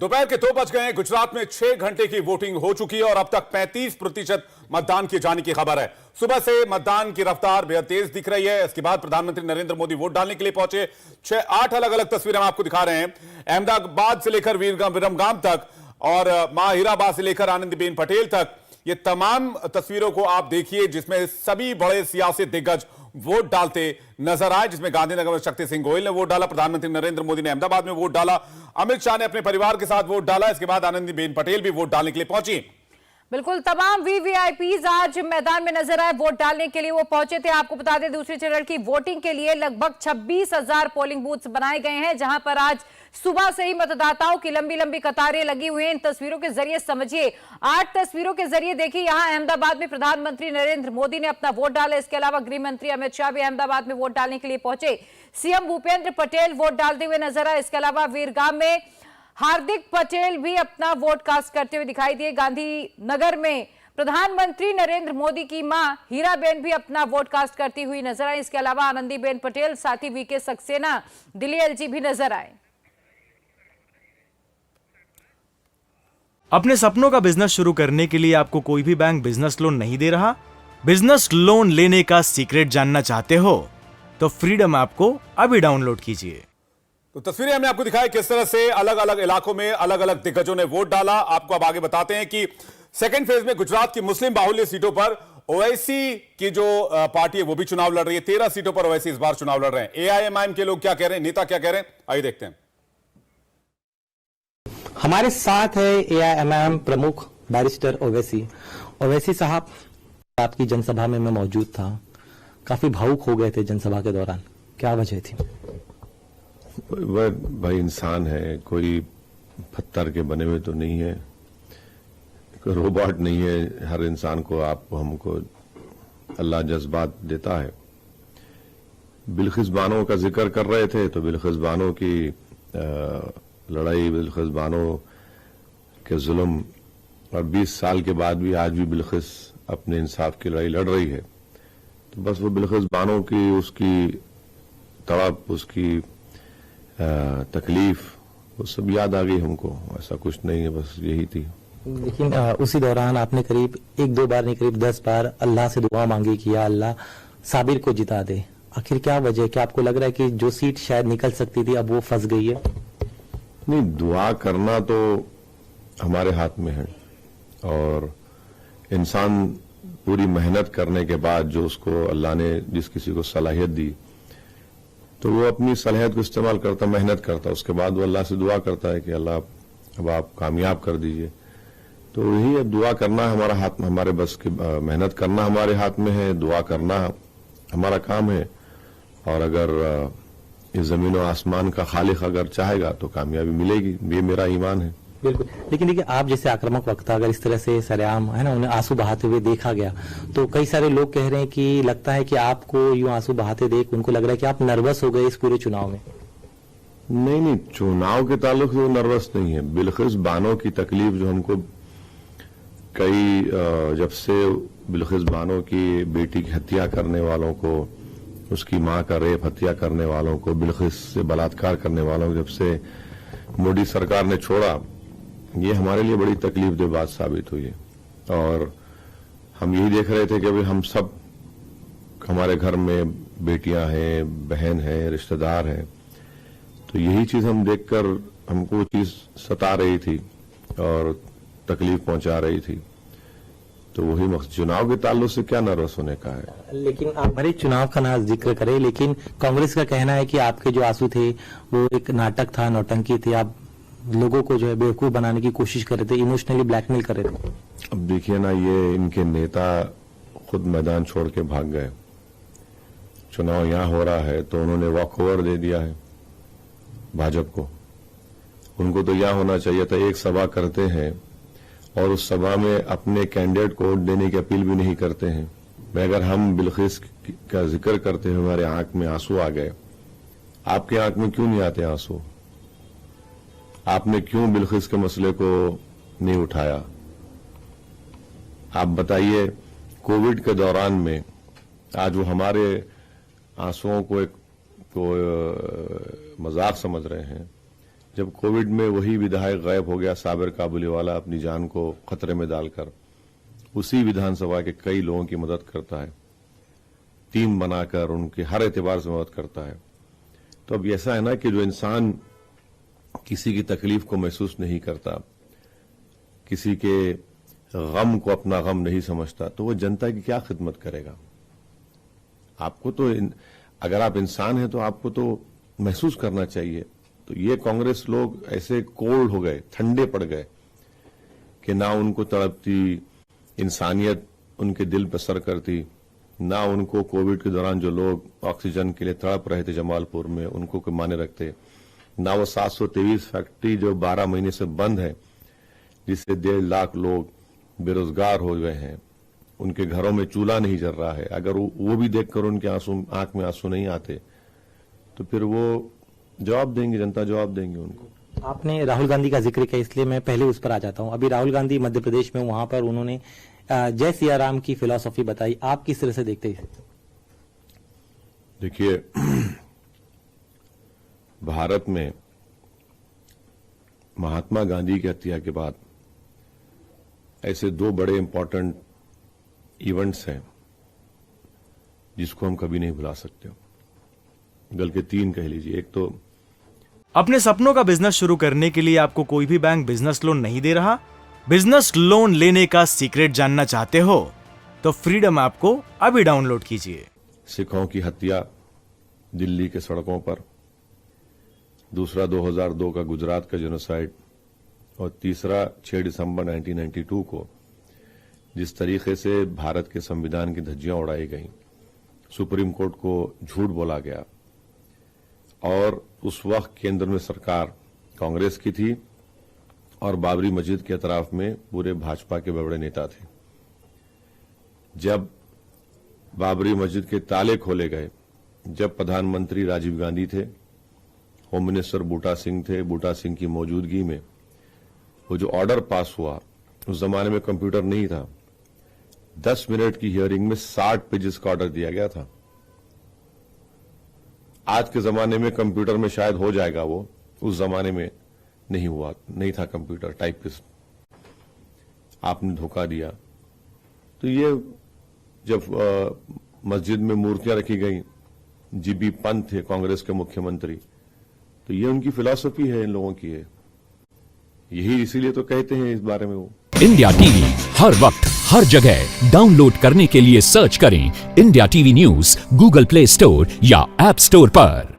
दोपहर के 2 बज गए हैं। गुजरात में 6 घंटे की वोटिंग हो चुकी है और अब तक 35% मतदान किए जाने की खबर है। सुबह से मतदान की रफ्तार बेहद तेज दिख रही है। इसके बाद प्रधानमंत्री नरेंद्र मोदी वोट डालने के लिए पहुंचे। 8 अलग अलग तस्वीरें हम आपको दिखा रहे हैं, अहमदाबाद से लेकर विरमगाम तक और मां हीराबाद से लेकर आनंदीबेन पटेल तक। ये तमाम तस्वीरों को आप देखिए जिसमें सभी बड़े सियासी दिग्गज वोट डालते नजर आए, जिसमें गांधीनगर में शक्ति सिंह गोयल ने वोट डाला, प्रधानमंत्री नरेंद्र मोदी ने अहमदाबाद में वोट डाला, अमित शाह ने अपने परिवार के साथ वोट डाला। इसके बाद आनंदीबेन पटेल भी वोट डालने के लिए पहुंची। बिल्कुल, तमाम वीवीआईपीज आज मैदान में नजर आए, वोट डालने के लिए वो पहुंचे थे। आपको बता दें, दूसरे चरण की वोटिंग के लिए लगभग 26,000 पोलिंग बूथ्स बनाए गए हैं, जहां पर आज सुबह से ही मतदाताओं की लंबी लंबी कतारें लगी हुई हैं। इन तस्वीरों के जरिए समझिए, 8 तस्वीरों के जरिए देखिए, यहां अहमदाबाद में प्रधानमंत्री नरेंद्र मोदी ने अपना वोट डाला। इसके अलावा गृह मंत्री अमित शाह भी अहमदाबाद में वोट डालने के लिए पहुंचे। सीएम भूपेंद्र पटेल वोट डालते हुए नजर आए। इसके अलावा वीरगाम में हार्दिक पटेल भी अपना वोट कास्ट करते हुए दिखाई दिए। गांधीनगर में प्रधानमंत्री नरेंद्र मोदी की मां हीराबेन भी अपना वोट कास्ट करती हुई नजर आई। इसके अलावा आनंदीबेन पटेल, साथ ही वीके सक्सेना, दिल्ली एलजी भी नजर आए। अपने सपनों का बिजनेस शुरू करने के लिए आपको कोई भी बैंक बिजनेस लोन नहीं दे रहा? बिजनेस लोन लेने का सीक्रेट जानना चाहते हो तो फ्रीडम ऐप को अभी डाउनलोड कीजिए। तो तस्वीरें हमने आपको दिखाई किस तरह से अलग अलग इलाकों में अलग अलग दिग्गजों ने वोट डाला। आपको अब आगे बताते हैं कि सेकंड फेज में गुजरात की मुस्लिम बाहुल्य सीटों पर ओवैसी की जो पार्टी है वो भी चुनाव लड़ रही है। 13 सीटों पर ओवैसी इस बार चुनाव लड़ रहे हैं। एआईएमआईएम के लोग क्या कह रहे हैं, नेता क्या कह रहे हैं, आइए देखते हैं। हमारे साथ है एआईएमआईएम प्रमुख बैरिस्टर ओवैसी। ओवैसी साहब, आपकी जनसभा में मैं मौजूद था, काफी भावुक हो गए थे जनसभा के दौरान, क्या वजह थी? वह भाई इंसान है, कोई पत्थर के बने हुए तो नहीं है, कोई रोबोट नहीं है। हर इंसान को हमको अल्लाह जज्बात देता है। बिल्किस बानो का जिक्र कर रहे थे तो बिल्किस बानो की लड़ाई, बिल्किस बानो के जुल्म, और 20 साल के बाद भी आज भी बिल्किस अपने इंसाफ की लड़ाई लड़ रही है। तो बस वो बिल्किस बानो की उसकी तड़प, उसकी तकलीफ, वो सब याद आ गई हमको। ऐसा कुछ नहीं है, बस यही थी। लेकिन उसी दौरान आपने करीब 1-2 बार नहीं, करीब 10 बार अल्लाह से दुआ मांगी कि या अल्लाह साबिर को जिता दे। आखिर क्या वजह है? क्या आपको लग रहा है कि जो सीट शायद निकल सकती थी अब वो फंस गई है? नहीं, दुआ करना तो हमारे हाथ में है, और इंसान पूरी मेहनत करने के बाद जो उसको अल्लाह ने जिस किसी को सलाहियत दी तो वो अपनी सलाहियत को इस्तेमाल करता, मेहनत करता, उसके बाद वो अल्लाह से दुआ करता है कि अल्लाह अब आप कामयाब कर दीजिए। तो यही है, दुआ करना हमारा हाथ में, हमारे बस की मेहनत करना हमारे हाथ में है, दुआ करना हमारा काम है। और अगर इस जमीन और आसमान का खालिक अगर चाहेगा तो कामयाबी मिलेगी, ये मेरा ईमान है। बिल्कुल। लेकिन देखिए, आप जैसे आक्रामक वक्ता अगर इस तरह से सरेआम है ना, उन्हें आंसू बहाते हुए देखा गया तो कई सारे लोग कह रहे हैं कि लगता है कि आपको यूं आंसू बहाते देख उनको लग रहा है कि आप नर्वस हो गए इस पूरे चुनाव में। नहीं, चुनाव के ताल्लुक से नर्वस नहीं है। बिल्किस बानो की तकलीफ जो हमको जब से बिल्किस बानो की बेटी की हत्या करने वालों को, उसकी मां का रेप, हत्या करने वालों को, बिल्किस से बलात्कार करने वालों को जब से मोदी सरकार ने छोड़ा, ये हमारे लिए बड़ी तकलीफ दे बात साबित हुई है। और हम यही देख रहे थे कि अभी हम सब, हमारे घर में बेटियां हैं, बहन हैं, रिश्तेदार हैं, तो यही चीज हम देखकर हमको चीज सता रही थी और तकलीफ पहुंचा रही थी। तो वही मकसद, चुनाव के ताल्लुक से क्या नर्वस होने का है। लेकिन आप भले चुनाव का ना जिक्र करें, लेकिन कांग्रेस का कहना है कि आपके जो आंसू थे वो एक नाटक था, नौटंकी थी, आप लोगों को जो है बेवकूफ बनाने की कोशिश कर रहे थे, इमोशनली ब्लैकमेल कर रहे थे। अब देखिए ना, ये इनके नेता खुद मैदान छोड़ के भाग गए। चुनाव यहां हो रहा है तो उन्होंने वॉक ओवर दे दिया है भाजपा को। उनको तो यह होना चाहिए था, एक सभा करते हैं और उस सभा में अपने कैंडिडेट को वोट देने की अपील भी नहीं करते हैं। मगर हम बिल्किस का जिक्र करते हैं, हमारे आंख में आंसू आ गए। आपके आंख में क्यों नहीं आते आंसू? आपने क्यों बिल्किस के मसले को नहीं उठाया? आप बताइए, कोविड के दौरान में आज वो हमारे आंसुओं को एक मजाक समझ रहे हैं। जब कोविड में वही विधायक गायब हो गया, साबिर काबुलीवाला, अपनी जान को खतरे में डालकर उसी विधानसभा के कई लोगों की मदद करता है, टीम बनाकर उनके हर एतबार से मदद करता है। तो अब ऐसा है ना कि जो इंसान किसी की तकलीफ को महसूस नहीं करता, किसी के गम को अपना गम नहीं समझता, तो वो जनता की क्या खिदमत करेगा? आपको तो अगर आप इंसान हैं तो आपको तो महसूस करना चाहिए। तो ये कांग्रेस लोग ऐसे कोल्ड हो गए, ठंडे पड़ गए कि ना उनको तड़पती इंसानियत उनके दिल पर सर करती, ना उनको कोविड के दौरान जो लोग ऑक्सीजन के लिए तड़प रहे थे जमालपुर में उनको कोई माने रखते, ना वो 723 फैक्ट्री जो 12 महीने से बंद है, जिससे 1.5 लाख लोग बेरोजगार हो गए हैं, उनके घरों में चूल्हा नहीं जल रहा है, अगर वो भी देखकर उनके आंख में आंसू नहीं आते तो फिर वो जवाब देंगे, जनता जवाब देंगे उनको। आपने राहुल गांधी का जिक्र किया, इसलिए मैं पहले उस पर आ जाता हूं। अभी राहुल गांधी मध्य प्रदेश में, वहां पर उन्होंने जय सिया राम की फिलॉसफी बताई, आप किस तरह से देखते हैं? देखिए, भारत में महात्मा गांधी की हत्या के बाद ऐसे 2 बड़े इंपॉर्टेंट इवेंट्स हैं जिसको हम कभी नहीं भुला सकते, बल्कि 3 कह लीजिए। एक तो अपने सपनों का बिजनेस शुरू करने के लिए आपको कोई भी बैंक बिजनेस लोन नहीं दे रहा? बिजनेस लोन लेने का सीक्रेट जानना चाहते हो तो फ्रीडम ऐप को अभी डाउनलोड कीजिए। सिखों की हत्या दिल्ली के सड़कों पर, दूसरा 2002 का गुजरात का जेनोसाइड, और तीसरा 6 दिसंबर 1992 को जिस तरीके से भारत के संविधान की धज्जियां उड़ाई गईं, सुप्रीम कोर्ट को झूठ बोला गया, और उस वक्त केंद्र में सरकार कांग्रेस की थी और बाबरी मस्जिद के अतराफ में पूरे भाजपा के बड़े नेता थे। जब बाबरी मस्जिद के ताले खोले गए, जब प्रधानमंत्री राजीव गांधी थे, होम मिनिस्टर बूटा सिंह थे, बूटा सिंह की मौजूदगी में वो जो ऑर्डर पास हुआ, उस जमाने में कंप्यूटर नहीं था, 10 मिनट की हियरिंग में 60 पेजेस का ऑर्डर दिया गया था। आज के जमाने में कंप्यूटर में शायद हो जाएगा वो, उस जमाने में नहीं हुआ, नहीं था कंप्यूटर, टाइपिस्ट। आपने धोखा दिया। तो ये जब मस्जिद में मूर्तियां रखी गई, जीबी पंत थे कांग्रेस के मुख्यमंत्री, तो ये उनकी फिलॉसफी है, इन लोगों की है, यही इसीलिए तो कहते हैं इस बारे में वो। इंडिया टीवी हर वक्त हर जगह डाउनलोड करने के लिए सर्च करें India TV news Google play store या ऐप स्टोर पर।